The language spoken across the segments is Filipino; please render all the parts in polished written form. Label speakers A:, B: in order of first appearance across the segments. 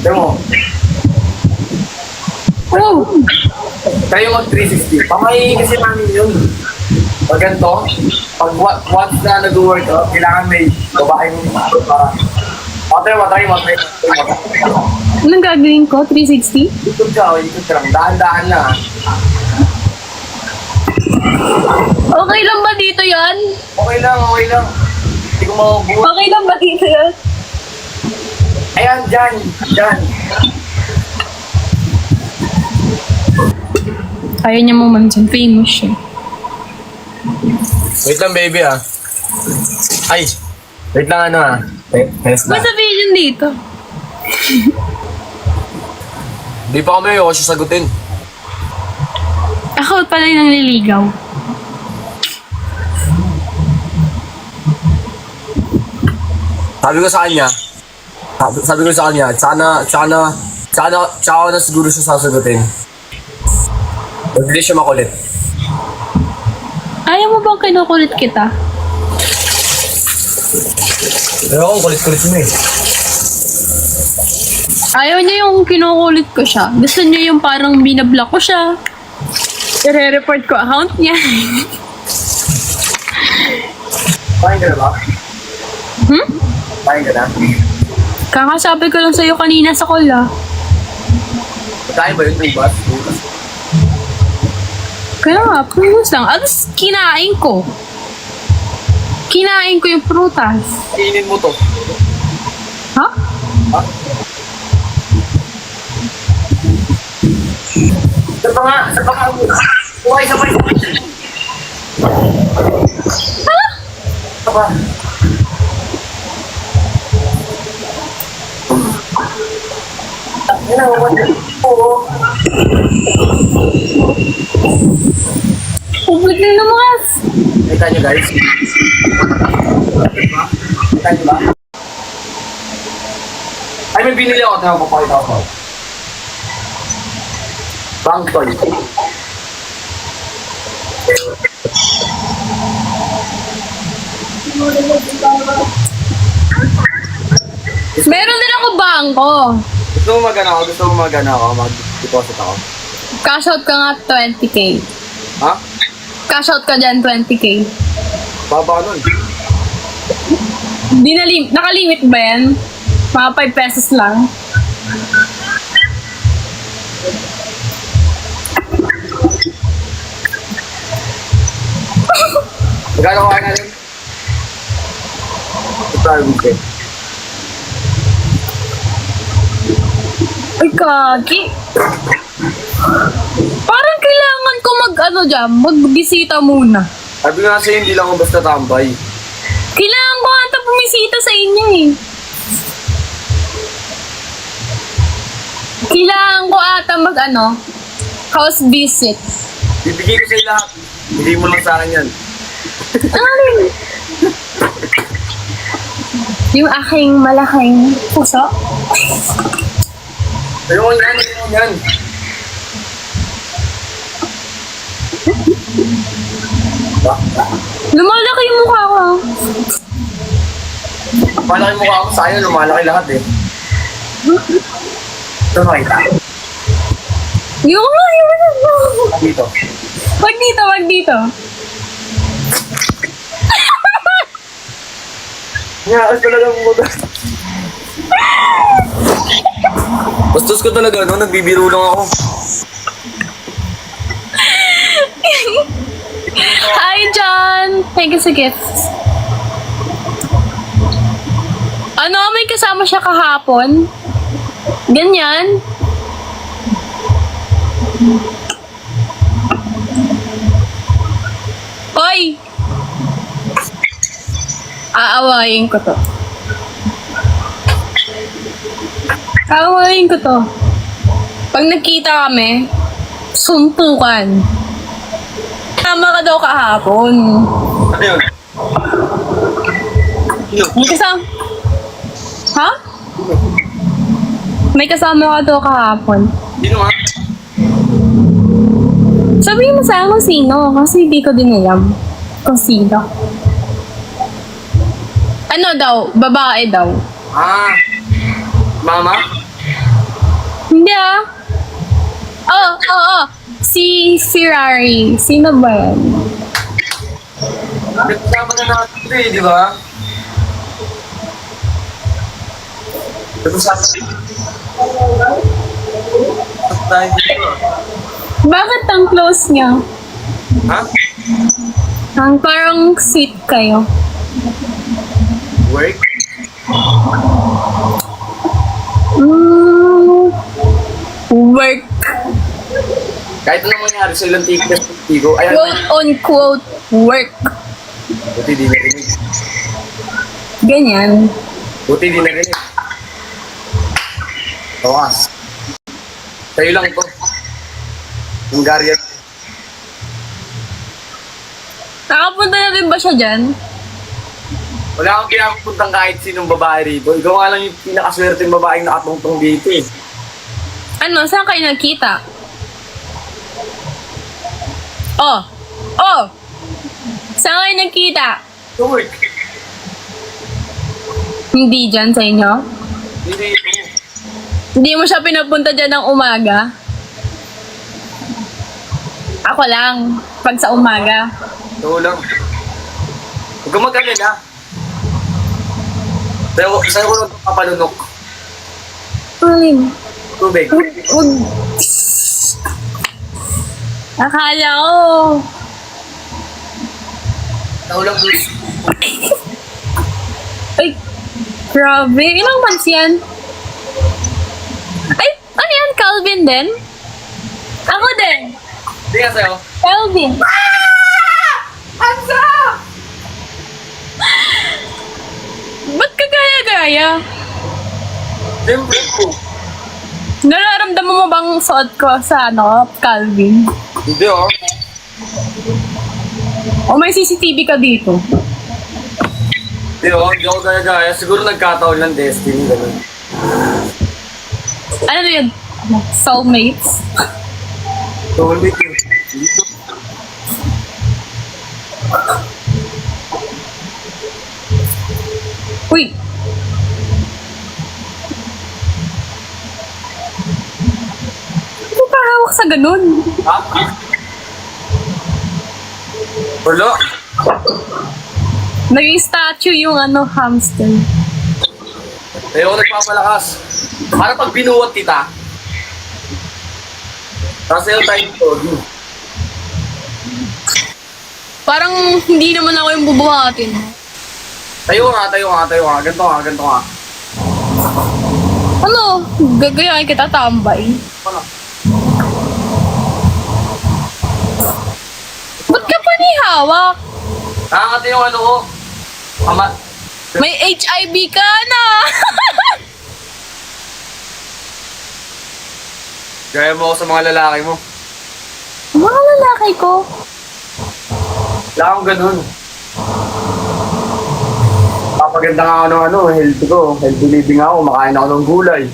A: Tignan mo.
B: Oh!
A: Tayo mag 360. Pamahihin kasi namin yun. Pag ganito, pag once na nag-workout, kailangan may babae mo para... Matay.
B: Anong gagawin ko? 360?
A: Ikot ka lang. Daan-daan na.
B: Okay lang ba dito yan?
A: Okay lang. Hindi ko mabubuhat.
B: Okay lang ba dito yan?
A: Ayan, dyan.
B: Ayaw niya mo man dyan. Famous siya.
A: Wait lang, baby, ah. Ay, wait lang, ano, ah. Test
B: May
A: na.
B: sabihin yun dito.
A: Di pa kami ayoko siya sagutin.
B: Ako pala yung nangliligaw.
A: Sabi ko sa kanya, tsaka na siguro siya sasagutin. Hindi siya makulit.
B: Ayaw mo bang kinukulit kita?
A: Pero ako, kulit-kulit mo eh.
B: Ayaw niya yung kinukulit ko siya. Gusto niya yung parang binablock ko siya. I-report ko account niya.
A: Pahin ka na ba? Pahin ka na?
B: Kakasabi ko lang sa'yo kanina sa call ah.
A: Pagkain ba yun? Ubas?
B: Kaya nga, prutas lang. Alas, kinain ko. Kinain ko yung prutas.
A: Kainin mo to.
B: Ha?
A: Ha? Sa pa nga. Sabay.
B: Ha?
A: Saba. Yan ang mga oo.
B: Ubod na lumakas.
A: Kita nyo guys. Kita nyo ba? Ay, may binili ako. Tama, papakita ko. Bank toy.
B: Meron din ako bangko.
A: Gusto mo mag-ano ako? Mag-deposit ako.
B: Cash out ka nga 20k.
A: Ha?
B: Cash out ka dyan 20k.
A: Baba nun.
B: Nakalimit ba yan? Mga 5 pesos lang.
A: Magkano ka na rin? Ito,
B: Ay, kagi. Parang kailangan ko magbisita muna.
A: Sabi nga sa'yo, hindi lang ako basta tambay.
B: Kailangan ko ata bumisita sa inyo eh. Kailangan ko ata house visit.
A: Bibigay ko sa'yo lahat. Hindi mo lang sa akin yan.
B: Ano? Yung aking malaking puso.
A: Ayun yan.
B: Lumalaki yung mukha ko.
A: Malaki mukha ako sa'yo, lumalaki lahat eh. Ito makita.
B: Yung nga,
A: Dito.
B: Wag dito.
A: Nga, talaga mo ko. Bastos ko talaga, no? Nagbibiro lang ako.
B: Hi, John! Thank you sa gifts. May kasama siya kahapon? Ganyan? Hoy! Aawayin ko to. Pag nagkita kami, suntukan. Tama ka daw kahapon.
A: Ano yun?
B: May kasama... Ha? May kasama ka daw kahapon.
A: Sino nga?
B: Sabihin mo sa akin kung sino, kasi hindi ko din alam kung sino. Ano daw? Babae daw.
A: Ah, mama?
B: Hindi ah. Oh. Si Ferrari. Sino ba yan?
A: Nagkasama na natin ito eh, di ba? Nagkasama tayo dito.
B: Bakit ang close niya?
A: Ha?
B: Ang parang sweet kayo.
A: Work?
B: Work.
A: Kahit anong mangyari sa ilang tigo, ayan.
B: Quote on quote work.
A: Buti di narinig.
B: Ganyan.
A: Buti di narinig. Tawas. Sa'yo lang to. Hungarian.
B: Nakapunta na rin ba siya dyan?
A: Wala akong kinapuntang kahit sinong babae rito. Ikaw nga lang yung pinakaswerte yung babaeng nakatungtong dito eh.
B: Ano? Saan kayo nagkita? Oh! Saan kayo nagkita?
A: To work.
B: Hindi dyan sa inyo?
A: Hindi ito.
B: Hindi mo siya pinapunta dyan ng umaga? Ako lang. Pag sa umaga.
A: Ito lang. Huwag kang mag-alala. Sa'yo ko lang papalunok.
B: Ay,
A: Tubig.
B: wag. Akala ko.
A: Ito lang, Luis.
B: Ay, grabe. Ilang months yan? Ay, ano yan? Calvin din? Ako din.
A: Hindi nga sa'yo.
B: Calvin.
A: Ansa!
B: Ba't ka gaya-gaya?
A: Siyempre po.
B: Nararamdaman mo bang suot ko sa Calvin?
A: Hindi oh.
B: O may CCTV ka dito?
A: Hindi oh, hindi ako gaya-gaya. Siguro nagkataon lang destiny. Ganun.
B: Ano na yun? Soulmates?
A: Soulmate yun. Dito.
B: Uy! Ano pa hawak sa ganun?
A: Ha? Wala.
B: Naging statue yung hamster.
A: Tayo ako nagpapalakas. Para pag binuwat kita, tapos sa'yo tayo ito.
B: Parang hindi naman ako yung bubuhatin.
A: Tayo nga. Ganto nga.
B: Ano? Gagayain kita tambay.
A: Ano?
B: Ba't ka pa ni hawak?
A: Nakakati yung ano ko. Ama.
B: May HIV ka na!
A: Gaya mo ako sa mga lalaki mo.
B: Mga lalaki ko.
A: Wala akong ganun. Papaganda nga ako ng healthy ko. Healthy living ako. Makain ako ng gulay.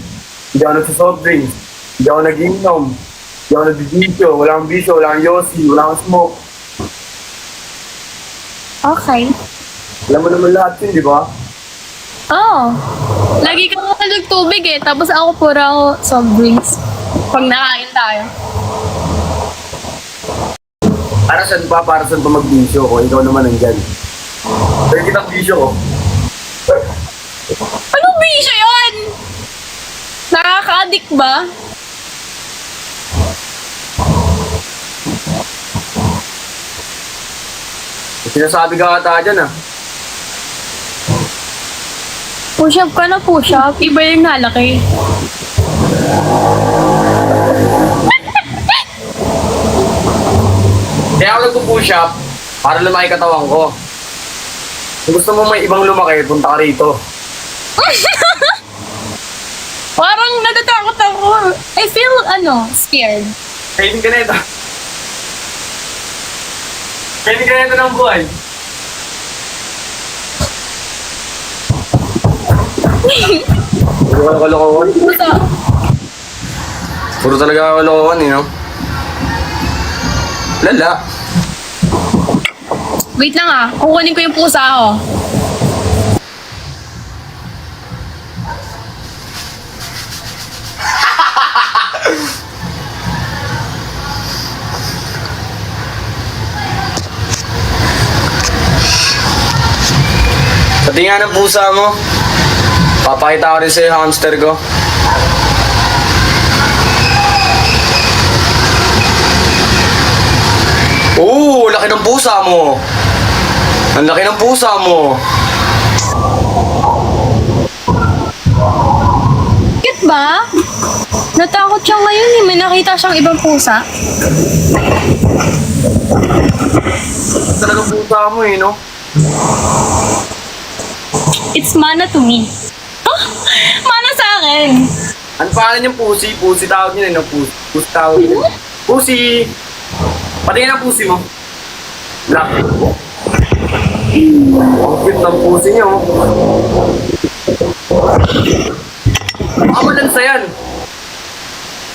A: Hindi ako nagsasoft drinks. Hindi ako nag-inom. Hindi ako nagbibisyo. Wala akong bisyo. Wala akong yosi. Wala akong smoke.
B: Okay.
A: Alam mo naman lahat yun, di ba?
B: Oo. Lagi ka naman nagtubig eh. Tapos ako pura soft drinks. Pag nakain tayo.
A: Para saan pa magbisyo ko? Ikaw naman nandyan. Pero kitang bisyo ko.
B: Anong bisyo yun? Nakaka-addict ba?
A: Sinasabi ka ata dyan ah.
B: Push up ka na push up. Iba yung nalaki.
A: Kaya ako nagpo-push up para lumaki katawan ko. Kung gusto mo may ibang lumaki, punta ka rito.
B: Parang natatakot ako. I feel, scared.
A: Kainin ka na ito. Kainin ka na ito ng buhay. Puro ka kalokohan.
B: Pusa.
A: Puro talaga kalokohan eh, no? Lala.
B: Wait lang ah. Kukunin ko yung pusa ko.
C: Pati nga ng pusa mo. Papakita ko rin sa'yo yung hamster ko. Oo, laki ng pusa mo. Ang laki ng pusa mo.
B: Bakit ba? Natakot siya ngayon eh. May nakita siyang ibang pusa.
C: Talagang pusa mo eh, no?
B: It's mana to me. Ah, mana sa akin.
C: Ano pangalan yung pusi? Pusi tawag niya eh, no? Pusi tawag niya. Pusi! Patingin ang pusi mo. Black. Ang cute ng pusi niyo. Baka malansa yan.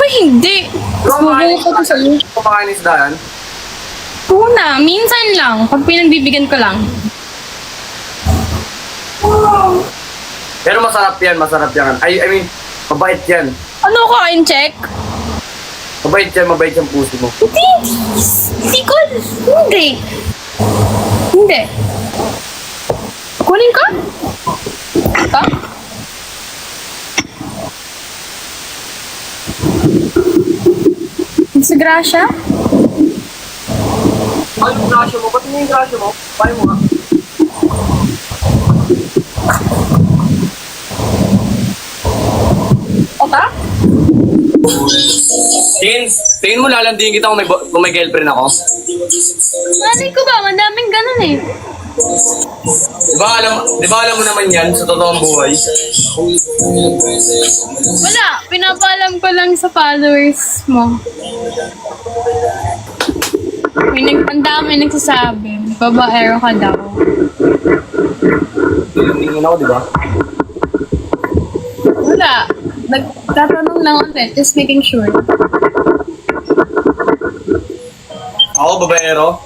B: Ay, hindi. Subukan ko to sa'yo.
C: Kumakain ng isda yan.
B: Una, minsan lang. Pag pinagbibigyan ko lang.
C: Pero masarap yan, masarap yan. I mean, mabait yan.
B: Ano kain check?
C: Mabait yung pusi mo.
B: Hindi. Hindi ko. Hindi. Hindi. Kunin ka? Ka? Sa grasya?
C: Ay, yung grasya mo. Ba't yung grasya mo? Paano mo nga?
B: O ka?
C: Tingin mo lalandiin kita kung may girlfriend ako?
B: Malay ko ba? Madaming ganun eh.
C: Di ba alam mo naman yan sa totoong buhay?
B: Wala. Pinapaalam ko lang sa followers mo. Ang dami nagsasabi. Babaero ka daw.
C: Tingin ako, di ba?
B: Wala. Nagtatanong lang ulit. Just making sure.
C: Ako, babaero?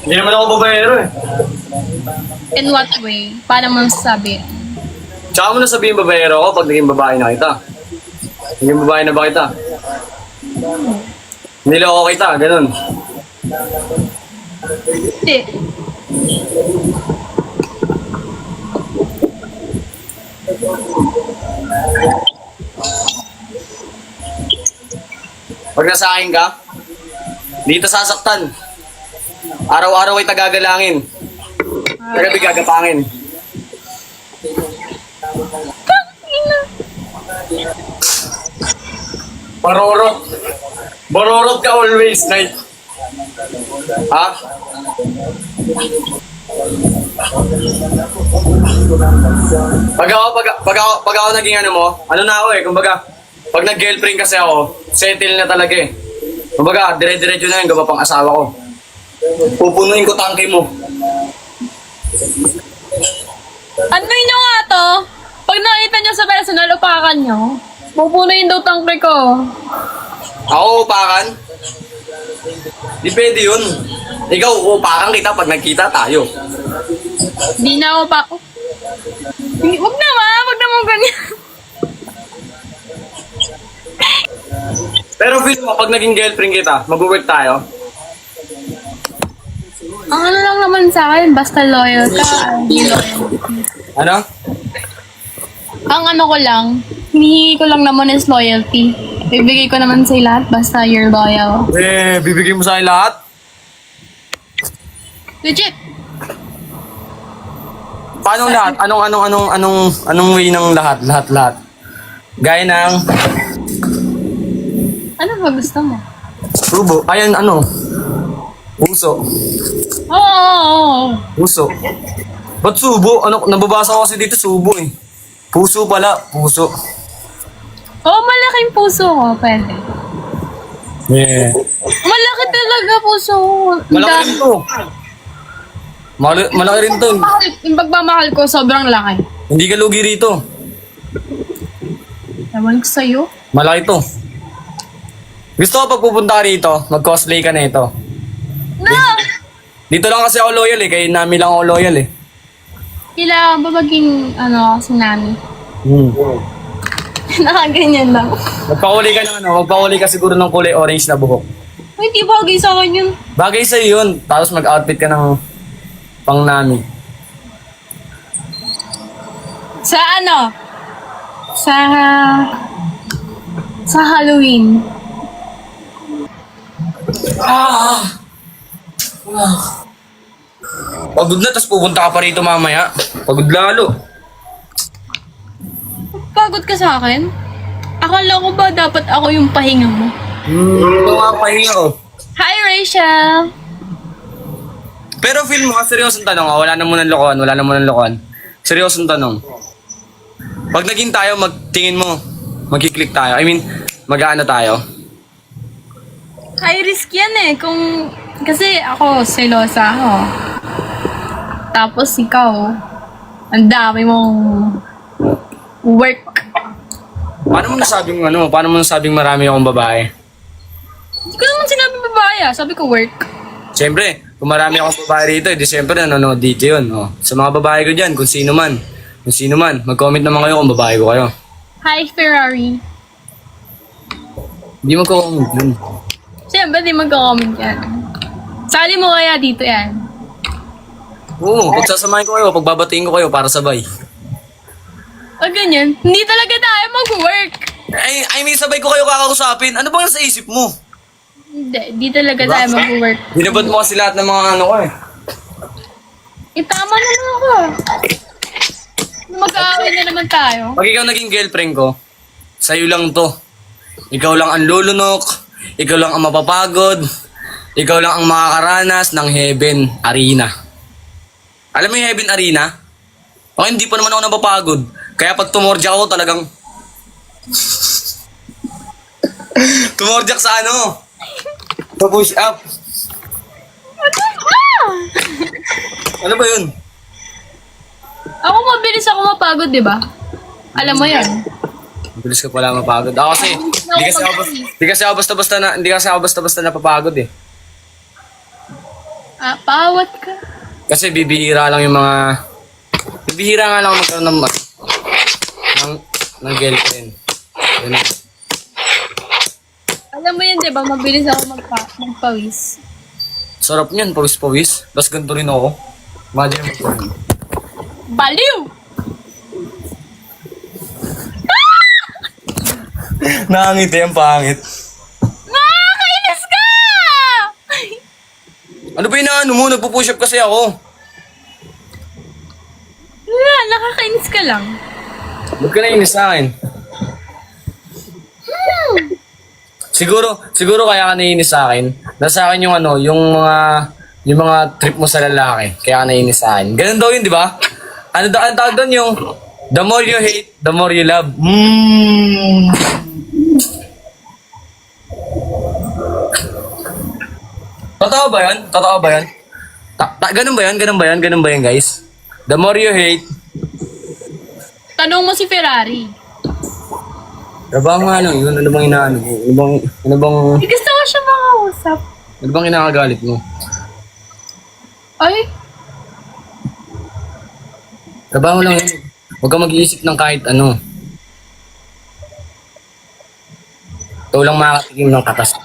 C: Hindi naman ako babaero eh.
B: In what way? Paano mo sasabi?
C: Tsaka mo na sabihin babaero ako pag naging babae na kita. Naging babae na ba kita? Niloko kita, ganun.
B: Hindi.
C: Pag nasa akin ka, dito sasaktan. Araw-araw ay tagagalangin. Kagabi gagapangin. Barorot. Barorot ka always, night. Ha? Pag ako naging ano mo, ano na ako eh, kumbaga, pag nag-girlfriend kasi ako, settle na talaga eh. Kumbaga, dire-diretso na yung gaba pang asawa ko. Pupunuin ko tangke mo.
B: Ano nyo nga to? Pag nakita nyo sa personal, upakan nyo. Pupunuin daw tangke ko.
C: Ako upakan? Di pwede yun. Ikaw upakan kita pag nagkita tayo.
B: Di na ako pa... Oh. Wag naman ganyan.
C: Pero feel mo, pag naging girlfriend kita, mag-work tayo.
B: Ang ano lang naman sa akin, basta loyal ka, hindi loyal.
C: Ano?
B: Ang ano ko lang, hinihingi ko lang naman is loyalty. Bibigay ko naman sa lahat, basta you're loyal.
C: Eh, bibigay mo sa akin lahat?
B: Legit.
C: Paano lahat? Anong way ng lahat? Gaya ng
B: Ano ba gusto mo?
C: subo. Ayan, ano? Puso.
B: Oo.
C: Puso. Ba't subo? Ano, nababasa ko kasi dito subo eh. Puso pala, puso.
B: Oh, malaking puso ko, pwede.
C: Yeah.
B: Malaki talaga puso ko.
C: Malaki rin to. Malaki rin to.
B: Yung pagmamahal ko, sobrang laki.
C: Hindi ka lugi rito.
B: Ewan ko sa'yo.
C: Malaki to. Gusto ko pag pupunta ka rito, mag-cosplay ka na ito.
B: No!
C: Dito lang kasi ako loyal eh, kay Nami lang ako loyal eh.
B: Kailangan ba maging, ano, si Nami? Nakaganyan lang.
C: Magpahuli ka ng ano, magpahuli ka siguro ng kulay orange na buhok.
B: Uy, di bagay sa akin yun.
C: Bagay sa'yo yun. Tapos mag-outfit ka ng pang nami.
B: Sa ano? Sa Halloween.
C: Pagod na, tapos pupunta ka pa rito mamaya. Pagod lalo.
B: Pagod ka sa akin? Akala ko ba dapat ako yung pahinga mo?
C: Ito nga pahinga ko.
B: Hi, Rachel!
C: Pero feel mo, seryosong tanong, wala na munang lokohan. Seryosong tanong. Pag naging tayo, magtingin mo, magkiklik tayo. I mean, mag-ano tayo.
B: High risk yan eh. Kasi ako, selosa ako. Tapos ikaw, ang dami mong work.
C: Paano mo nasabing marami akong babae?
B: Hindi ko naman sinabi babae ah. Sabi ko work.
C: Siyempre, kung marami akong babae rito, di siyempre nanonood dito yun. Oh. Sa mga babae ko dyan, kung sino man, mag-comment naman kayo kung babae ko kayo.
B: Hi, Ferrari.
C: Hindi mag-comment yun.
B: Siyempre, di magko-comment yan. Sali mo kaya dito yan.
C: Oo, pagsasamahin ko kayo, pagbabatiin ko kayo para sabay.
B: O ganyan, hindi talaga tayo mag-work.
C: I mean, sabay ko kayo kakausapin. Ano bang nasa isip mo?
B: Hindi talaga tayo mag-work.
C: Binabad mo kasi lahat ng mga ano ko eh.
B: Tama naman ako. Mag-aaway na naman tayo.
C: Pag ikaw naging girlfriend ko, sa'yo lang to. Ikaw lang ang lulunok, ikaw lang ang mapapagod, ikaw lang ang makakaranas ng Heaven Arena. Alam mo yung Heaven Arena? O hindi pa naman ako napapagod. Kaya pag tumorjak ako talagang... tumorjak sa ano? Sa push up. Ano ba yun?
B: Ako mabilis ako mapagod, di ba? Alam mo yan.
C: Bilis ka pala mapagod. Ako kasi, hindi kasi ako basta-basta napapagod eh.
B: Ah, pawat ka.
C: Kasi bibihira lang yung mga... Bibihira nga lang magkaroon ng girlfriend. Ganun.
B: Alam mo yan, di ba? Mabilis ako magpawis.
C: Sarap niyan, pawis-pawis. Tapos ganito rin ako. Imagine mo.
B: Baliw!
C: Nakangiti ang pangit.
B: Nakakainis ka!
C: Ano ba yung ano mo? Nagpo-push up kasi ako.
B: Wala, nakakainis ka lang.
C: Ba't ka nainis sa akin? Siguro kaya ka nainis sa akin. Nasa akin yung ano, yung mga trip mo sa lalaki. Kaya ka nainis sa akin. Ganun daw yun, di ba? Ano tawag doon yung the more you hate, the more you love. Totoo ba yan? Totoo ba yan? Ganun ba yan? Ganun ba yan, guys? The more you hate,
B: Tanong mo si Ferrari.
C: Ano nga lang yun? Ano bang inaano mo?
B: Hindi gusto ko siya makausap.
C: Ano bang inakagalit mo?
B: Ay,
C: Trabaho lang yun. Huwag ka mag-iisip ng kahit ano. Ikaw lang makakatikim ng katas ko.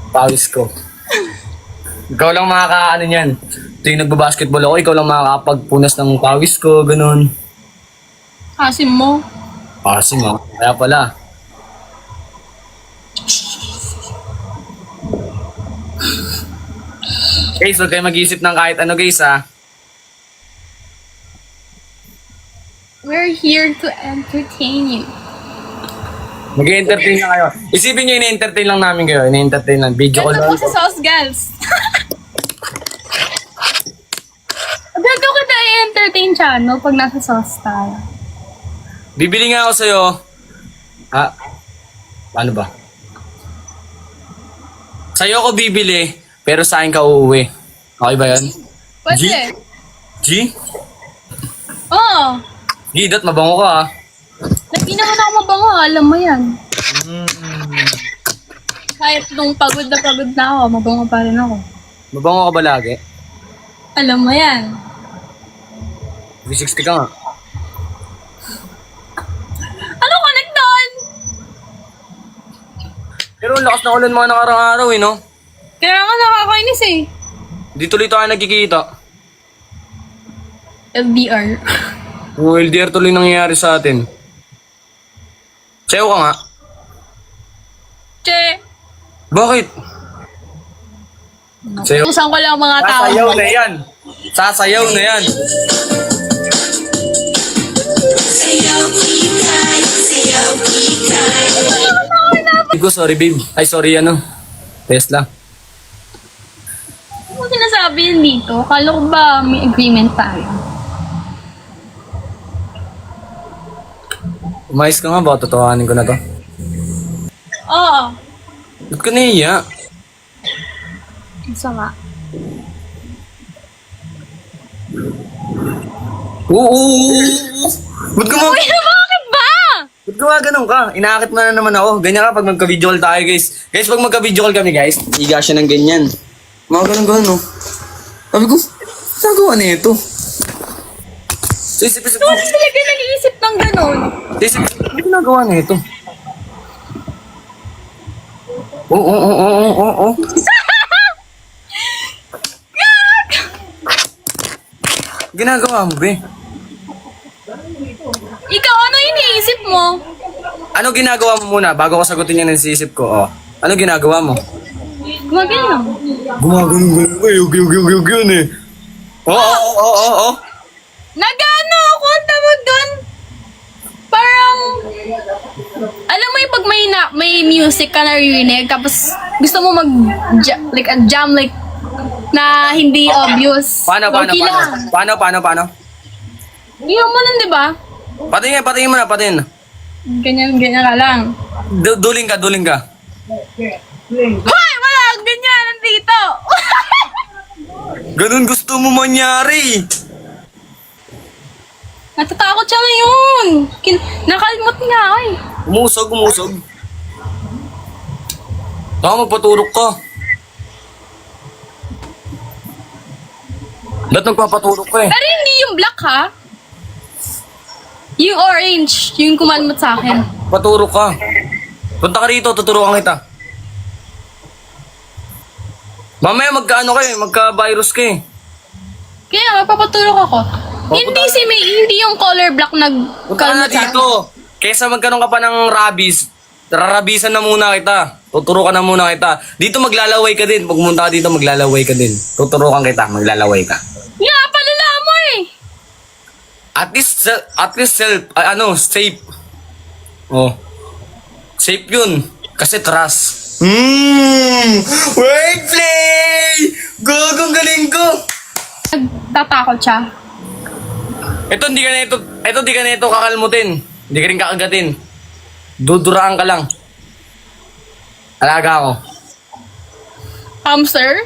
C: Pawis ko. Ikaw lang makakaano niyan. Tuwing nagbabasketball ako, ikaw lang makakapagpunas ng pawis ko, ganun.
B: asim mo.
C: Kasi mo, kaya pala. Guys, huwag kayo mag-iisip ng kahit ano guys ha.
B: We're here to entertain you.
C: Mag-entertain lang kayo. Isipin nyo, ina-entertain lang namin kayo. Ina-entertain lang. Video ko
B: Ganda
C: lang.
B: po sa sauce, girls. Ganda ko na i-entertain channel pag nasa sauce tayo.
C: Bibili nga ako sa'yo. Paano ba? Sa'yo ako bibili, pero sa akin ka uuwi. Okay ba yan?
B: Pwede.
C: G?
B: Oo.
C: Gidat, mabango ka ha.
B: Lagi naman ako mabango, alam mo yan. Kahit nung pagod na ako, mabango pa rin ako.
C: Mabango ka ba lagi?
B: Alam mo yan.
C: 360 ka nga. Pero ang lakas na ulan mga nakarang araw eh, no?
B: Kaya nga nakakainis eh.
C: Di tuloy tayo nagkikita.
B: LDR.
C: Yung LDR tuloy nangyayari sa atin. Sayo ka nga.
B: Che.
C: Bakit? Sayo.
B: Usan ko lang mga tao.
C: Sasayaw na yan. Sasayaw na yan. Hindi ko, sorry babe. Ay, sorry ano. Tesla.
B: Ano sinasabi yan dito? Kala ko ba may agreement tayo?
C: Umayos ka nga ba? Totohanin ko na to.
B: Oo.
C: Ba't ka nahiya?
B: Isa nga.
C: Oo. Ba't ka
B: Uy, bakit ba?
C: Ba't gumaganon ka? Inaakit mo na naman ako. Ganyan ka pag magka-video call tayo, guys. Guys, pag magka-video call kami, guys, higa siya ng ganyan. Mga ganun-ganun, no? Sabi ko, nagawa na ito. Isip-isip ko.
B: Bakit talaga nag-iisip ng ganun?
C: Isip-isip ko, ano ginagawa na ito? Oo. Ginagawa mo, be?
B: Ikaw, ano iniisip mo?
C: Ano ginagawa mo muna bago ko sagutin yung nasisip ko? Oh. Ano ginagawa mo?
B: Gumagano.
C: Gumagano yun eh. Oo.
B: Nagano ako ang tawag doon? Parang, alam mo yung pag may music ka naririnig, tapos gusto mo like a jam like na hindi obvious.
C: Paano?
B: Okay lang.
C: Paano?
B: Iyon mo nun, di ba?
C: Patingin mo na.
B: Ganyan ka lang.
C: Duling ka.
B: Hoy! Wala! Ganyan! Nandito!
C: Ganun gusto mo mangyari.
B: Natatakot siya ngayon. Nakalimot nga ako eh.
C: Umusog. Baka magpaturok ka. Ba't nagpapaturok ka eh?
B: Pero hindi yung black ha. Yung orange. Yung kumalmot sa akin.
C: Paturok ka. Punta ka rito, tuturukan kita. Mamaya magka-virus ka eh.
B: Kaya mapapatulog ako. Hindi hindi yung color black
C: Punta ka na
B: nagkalmot sa akin.
C: dito. Kesa magkaroon ka pa ng rabies, rarabisan na muna kita. Tuturukan na muna kita. Dito maglalaway ka din. Pag pumunta ka dito, maglalaway ka din. Tuturukan kita, maglalaway ka.
B: Yeah, palala mo eh.
C: At least safe. Oh. Safe yun. Kasi trust. Wait, play! Gagong galing ko!
B: Nagtatakot siya.
C: Ito, di ka na ito kakalmutin. Hindi ka rin kakagatin. Duduraan ka lang. Alaga ako.
B: Sir?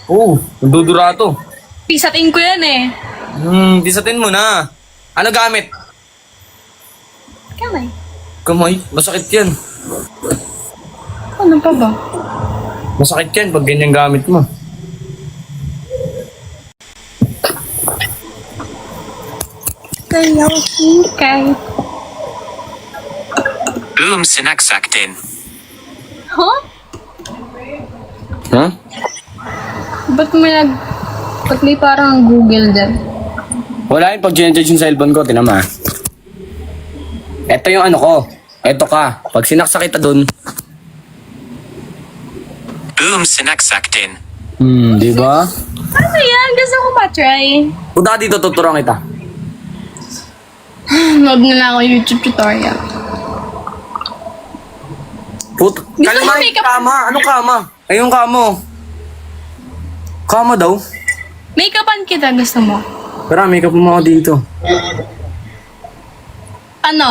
C: Oo, dudura to.
B: Pisatin ko yan eh.
C: Disatin mo na. Ano gamit?
B: Kamay.
C: Kamay, masakit yan.
B: Ano pa ba?
C: Masakit yan pag ganyan gamit mo.
B: Okay.
D: Boom sinaksak
B: Huh?
C: Huh?
B: Ba't may parang Google dyan?
C: Wala yung pag ginajudge yung cellphone ko, tinama. Ito yung ano ko. Ito ka. Pag sinaksak kita dun.
D: Boom sinaksak
C: Di ba?
B: Ano yan? Gusto ko ma-try.
C: Punta ka dito, tuturuan kita.
B: Huwag na lang ako YouTube tutorial.
C: Kalma,
B: mo makeup?
C: kama. Anong kama? Ay, yung kamo. Kama daw.
B: Make-upan kita, gusto mo?
C: Pero makeup mo ako dito.
B: Ano?